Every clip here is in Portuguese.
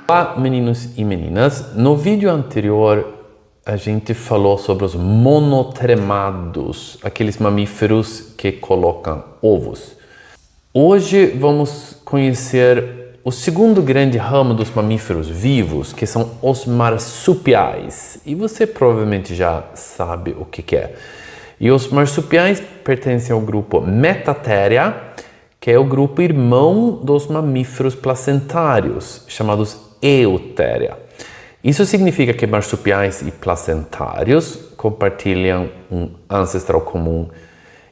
Olá, meninos e meninas. No vídeo anterior, a gente falou sobre os monotremados, aqueles mamíferos que colocam ovos. Hoje vamos conhecer o segundo grande ramo dos mamíferos vivos, que são os marsupiais. E você provavelmente já sabe o que é. E os marsupiais pertencem ao grupo Metatheria, que é o grupo irmão dos mamíferos placentários, chamados Eutheria. Isso significa que marsupiais e placentários compartilham um ancestral comum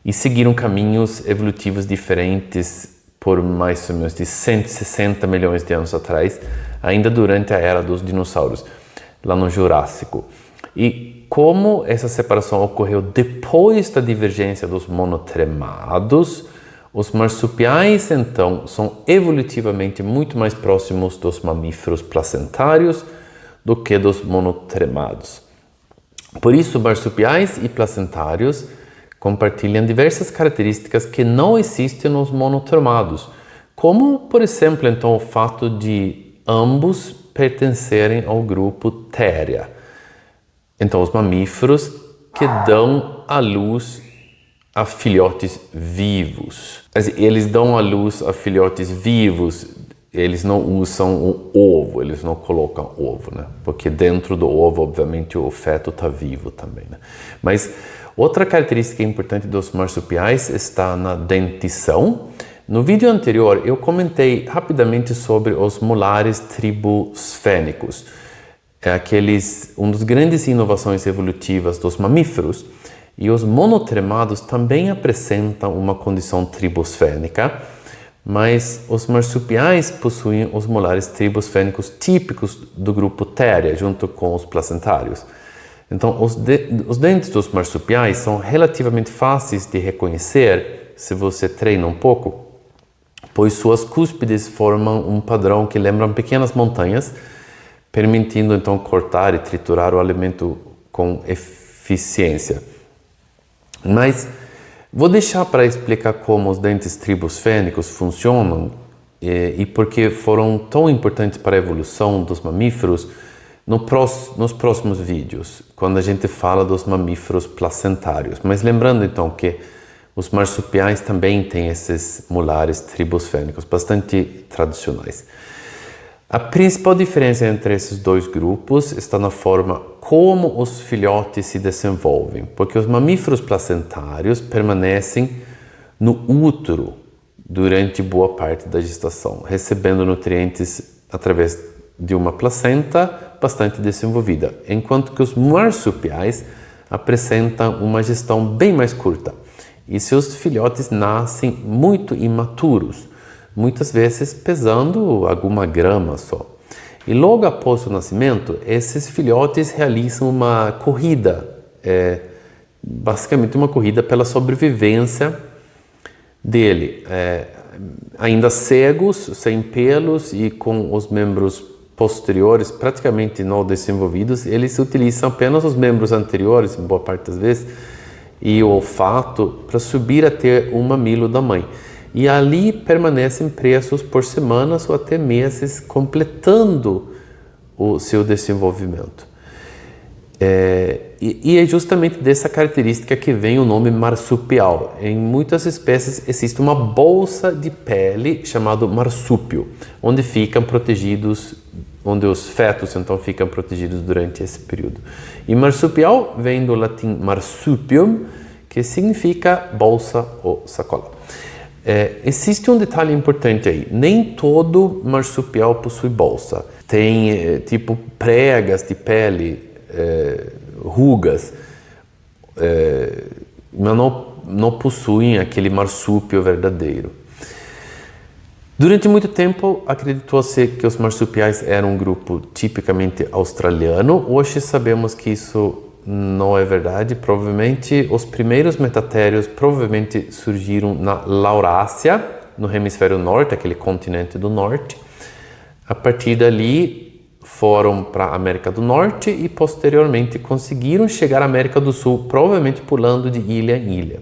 e seguiram caminhos evolutivos diferentes por mais ou menos de 160 milhões de anos atrás, ainda durante a era dos dinossauros, lá no Jurássico. E como essa separação ocorreu depois da divergência dos monotremados, os marsupiais, então, são evolutivamente muito mais próximos dos mamíferos placentários do que dos monotremados. Por isso, marsupiais e placentários compartilham diversas características que não existem nos monotremados, como, por exemplo, então, o fato de ambos pertencerem ao grupo Theria. Então, os mamíferos que dão à luz a filhotes vivos. Eles dão à luz a filhotes vivos, eles não usam o ovo, eles não colocam ovo, né? Porque dentro do ovo, obviamente, o feto está vivo também, né? Mas outra característica importante dos marsupiais está na dentição. No vídeo anterior, eu comentei rapidamente sobre os molares tribosfênicos. Um dos grandes inovações evolutivas dos mamíferos. E os monotremados também apresentam uma condição tribosfênica, mas os marsupiais possuem os molares tribosfênicos típicos do grupo Theria, junto com os placentários. Então, os dentes dos marsupiais são relativamente fáceis de reconhecer se você treina um pouco, pois suas cúspides formam um padrão que lembra pequenas montanhas, permitindo então cortar e triturar o alimento com eficiência. Mas vou deixar para explicar como os dentes tribosfênicos funcionam e por que foram tão importantes para a evolução dos mamíferos nos próximos vídeos, quando a gente fala dos mamíferos placentários. Mas lembrando então que os marsupiais também têm esses molares tribosfênicos bastante tradicionais. A principal diferença entre esses dois grupos está na forma como os filhotes se desenvolvem, porque os mamíferos placentários permanecem no útero durante boa parte da gestação, recebendo nutrientes através de uma placenta bastante desenvolvida, enquanto que os marsupiais apresentam uma gestão bem mais curta e seus filhotes nascem muito imaturos, muitas vezes pesando alguma grama só. E logo após o nascimento, esses filhotes realizam uma corrida, basicamente uma corrida pela sobrevivência dele. Ainda cegos, sem pelos e com os membros posteriores praticamente não desenvolvidos, eles utilizam apenas os membros anteriores, boa parte das vezes, e o olfato para subir até o mamilo da mãe. E ali permanecem presos por semanas ou até meses, completando o seu desenvolvimento. E é justamente dessa característica que vem o nome marsupial. Em muitas espécies existe uma bolsa de pele chamada marsúpio, onde os fetos então ficam protegidos durante esse período. E marsupial vem do latim marsupium, que significa bolsa ou sacola. Existe um detalhe importante aí, nem todo marsupial possui bolsa. Tem tipo pregas de pele, rugas, mas não possuem aquele marsúpio verdadeiro. Durante muito tempo acreditou-se que os marsupiais eram um grupo tipicamente australiano. Hoje sabemos que isso não é verdade. Provavelmente os primeiros metatérios surgiram na Laurásia, no hemisfério norte, aquele continente do norte. A partir dali foram para a América do Norte e posteriormente conseguiram chegar à América do Sul, provavelmente pulando de ilha em ilha.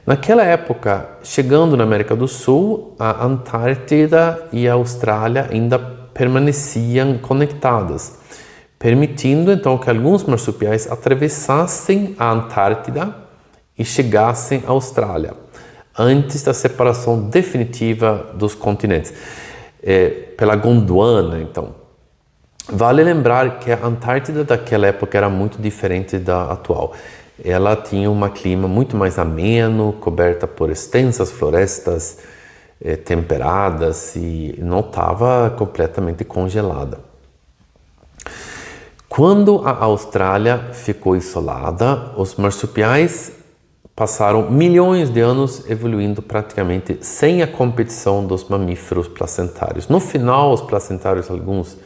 Naquela época, chegando na América do Sul, a Antártida e a Austrália ainda permaneciam conectadas, permitindo então que alguns marsupiais atravessassem a Antártida e chegassem à Austrália, antes da separação definitiva dos continentes, pela Gondwana, então. Vale lembrar que a Antártida daquela época era muito diferente da atual. Ela tinha um clima muito mais ameno, coberta por extensas florestas temperadas e não estava completamente congelada. Quando a Austrália ficou isolada, os marsupiais passaram milhões de anos evoluindo praticamente sem a competição dos mamíferos placentários. No final, os placentários, alguns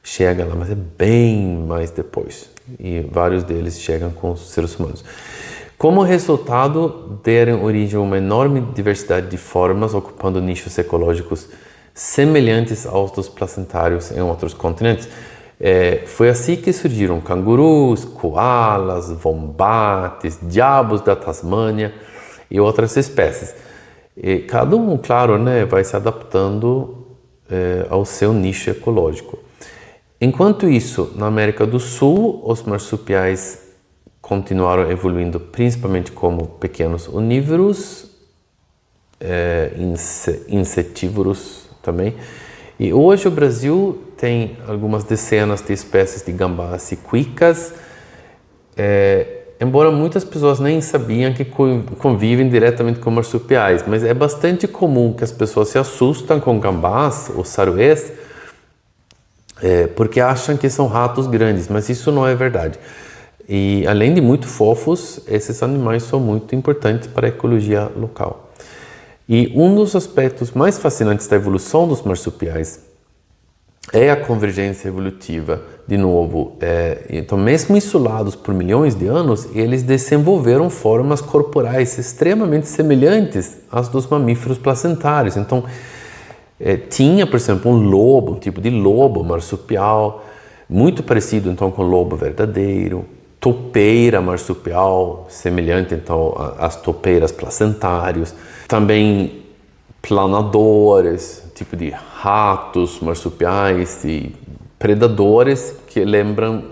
chegam lá, mas é bem mais depois. E vários deles chegam com os seres humanos. Como resultado, deram origem a uma enorme diversidade de formas, ocupando nichos ecológicos semelhantes aos dos placentários em outros continentes. Foi assim que surgiram cangurus, koalas, wombates, diabos da Tasmânia e outras espécies. E cada um, claro, vai se adaptando ao seu nicho ecológico. Enquanto isso, na América do Sul, os marsupiais continuaram evoluindo principalmente como pequenos onívoros, insetívoros também. E hoje o Brasil tem algumas dezenas de espécies de gambás e cuicas, embora muitas pessoas nem sabiam que convivem diretamente com marsupiais, mas é bastante comum que as pessoas se assustam com gambás ou sarués, porque acham que são ratos grandes, mas isso não é verdade. E além de muito fofos, esses animais são muito importantes para a ecologia local. E um dos aspectos mais fascinantes da evolução dos marsupiais é a convergência evolutiva. De novo, então mesmo isolados por milhões de anos, eles desenvolveram formas corporais extremamente semelhantes às dos mamíferos placentários. Então, tinha, por exemplo, um lobo, um tipo de lobo marsupial, muito parecido então com o lobo verdadeiro, topeira marsupial, semelhante então às topeiras placentários, também planadores, tipo de ratos marsupiais e predadores que lembram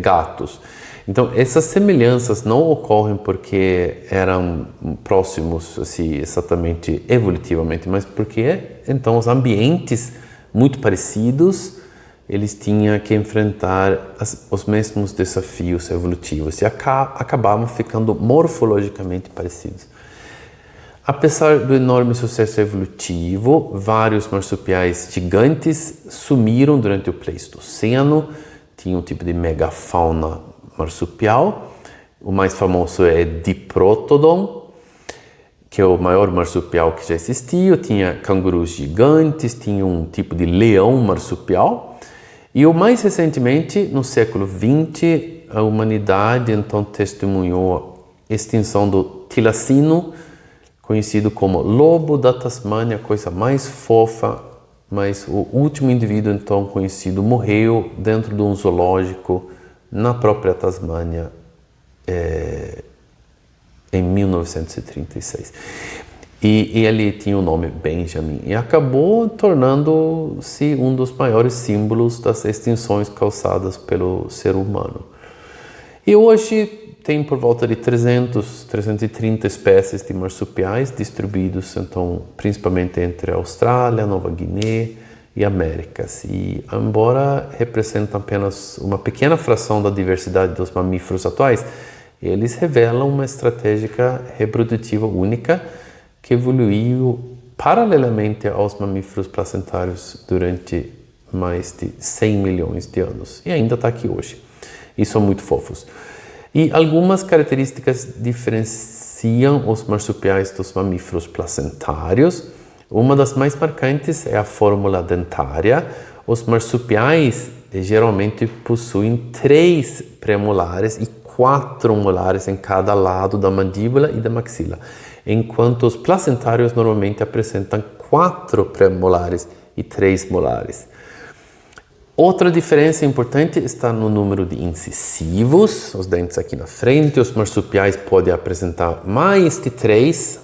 gatos. Então, essas semelhanças não ocorrem porque eram próximos, assim, exatamente evolutivamente, mas porque, então, os ambientes muito parecidos, eles tinham que enfrentar os mesmos desafios evolutivos e acabavam ficando morfologicamente parecidos. Apesar do enorme sucesso evolutivo, vários marsupiais gigantes sumiram durante o Pleistoceno. Tinha um tipo de megafauna marsupial. O mais famoso é Diprotodon, que é o maior marsupial que já existiu. Tinha cangurus gigantes, tinha um tipo de leão marsupial. E o mais recentemente, no século XX, a humanidade então testemunhou a extinção do tilacino, conhecido como lobo da Tasmânia, coisa mais fofa, mas o último indivíduo então conhecido morreu dentro de um zoológico na própria Tasmânia em 1936. E ele tinha o nome Benjamin e acabou tornando-se um dos maiores símbolos das extinções causadas pelo ser humano. E hoje tem por volta de 330 espécies de marsupiais distribuídos, então, principalmente entre a Austrália, Nova Guiné e Américas. E, embora representam apenas uma pequena fração da diversidade dos mamíferos atuais, eles revelam uma estratégia reprodutiva única que evoluiu paralelamente aos mamíferos placentários durante mais de 100 milhões de anos e ainda está aqui hoje. E são muito fofos. E algumas características diferenciam os marsupiais dos mamíferos placentários. Uma das mais marcantes é a fórmula dentária. Os marsupiais geralmente possuem 3 premolares e 4 molares em cada lado da mandíbula e da maxila, enquanto os placentários normalmente apresentam 4 premolares e 3 molares. Outra diferença importante está no número de incisivos, os dentes aqui na frente. Os marsupiais podem apresentar mais de 3,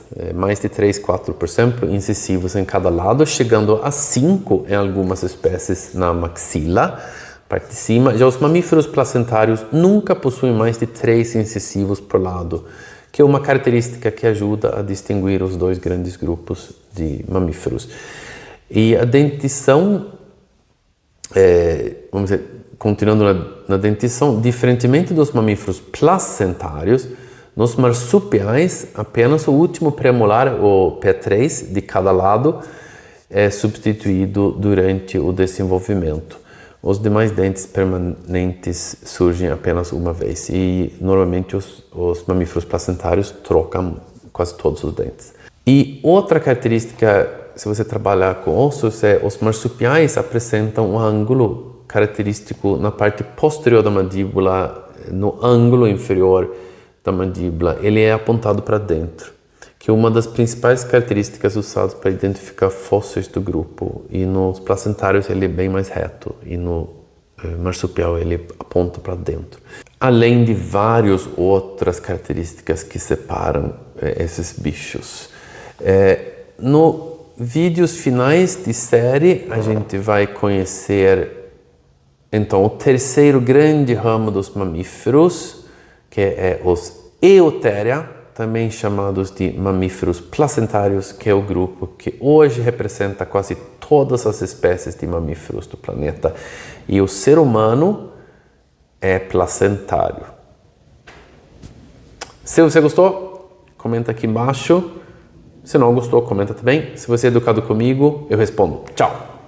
4, por exemplo, incisivos em cada lado, chegando a 5 em algumas espécies na maxila, parte de cima. Já os mamíferos placentários nunca possuem mais de 3 incisivos por lado, que é uma característica que ajuda a distinguir os dois grandes grupos de mamíferos. E a dentição, vamos dizer, continuando na dentição, diferentemente dos mamíferos placentários, nos marsupiais, apenas o último premolar, o P3, de cada lado, é substituído durante o desenvolvimento. Os demais dentes permanentes surgem apenas uma vez e normalmente os mamíferos placentários trocam quase todos os dentes. E outra característica, se você trabalhar com ossos, é os marsupiais apresentam um ângulo característico na parte posterior da mandíbula, no ângulo inferior da mandíbula, ele é apontado para dentro, que é uma das principais características usadas para identificar fósseis do grupo. E nos placentários ele é bem mais reto e no marsupial ele aponta para dentro. Além de várias outras características que separam esses bichos. No vídeos finais de série a gente vai conhecer então o terceiro grande ramo dos mamíferos, que é os Eutheria, também chamados de mamíferos placentários, que é o grupo que hoje representa quase todas as espécies de mamíferos do planeta. E o ser humano é placentário. Se você gostou, comenta aqui embaixo. Se não gostou, comenta também. Se você é educado comigo, eu respondo. Tchau!